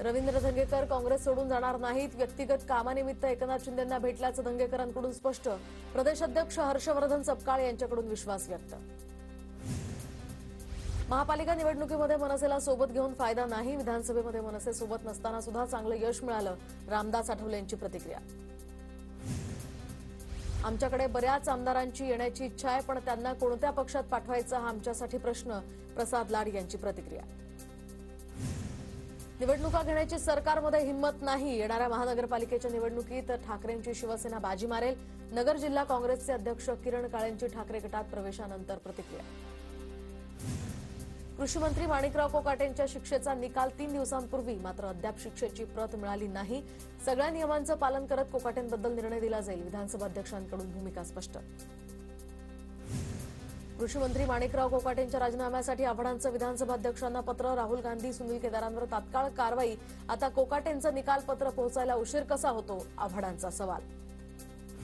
रवींद्र धंगेकर काँग्रेस सोडून जाणार नाहीत. व्यक्तिगत कामानिमित्त एकनाथ शिंदेंना भेटल्याचं धंगेकरांकडून स्पष्ट. प्रदेश अध्यक्ष हर्षवर्धन सपकाळ यांच्याकडून विश्वास व्यक्त. महापालिका निवडणुकीमध्ये मनसेला सोबत घेऊन फायदा नाही. विधानसभेमध्ये मनसे सोबत नसताना सुद्धा चांगलं यश मिळालं. रामदास आठवले यांची प्रतिक्रिया. आमच्याकडे बऱ्याच आमदारांची येण्याची इच्छा आहे, पण त्यांना कोणत्या पक्षात पाठवायचं हा आमच्यासाठी प्रश्न. प्रसाद लाड यांची प्रतिक्रिया. निवडणुका घेण्याची सरकारमध्ये हिंमत नाही. येणाऱ्या महानगरपालिकेच्या निवडणुकीत ठाकरेंची शिवसेना बाजी मारेल. नगर जिल्हा काँग्रेसचे अध्यक्ष किरण काळेंची ठाकरे गटात प्रवेशानंतर प्रतिक्रिया. कृषी मंत्री माणिकराव कोकाटेंच्या शिक्षेचा निकाल 3 दिवसांपूर्वी, मात्र अद्याप शिक्षेची प्रत मिळाली नाही. सगळ्या नियमांचं पालन करत कोकाटेंबद्दल निर्णय दिला जाईल. विधानसभा अध्यक्षांकडून भूमिका स्पष्ट. कृषी मंत्री माणिकराव कोकाटेंच्या राजीनाम्यासाठी आव्हाडांचं विधानसभा अध्यक्षांना पत्र. राहुल गांधी सुनील केदारांवर तात्काळ कारवाई. आता कोकाटेंचं निकाल पत्र पोहोचायला उशीर कसा होतो, आव्हाडांचा सवाल.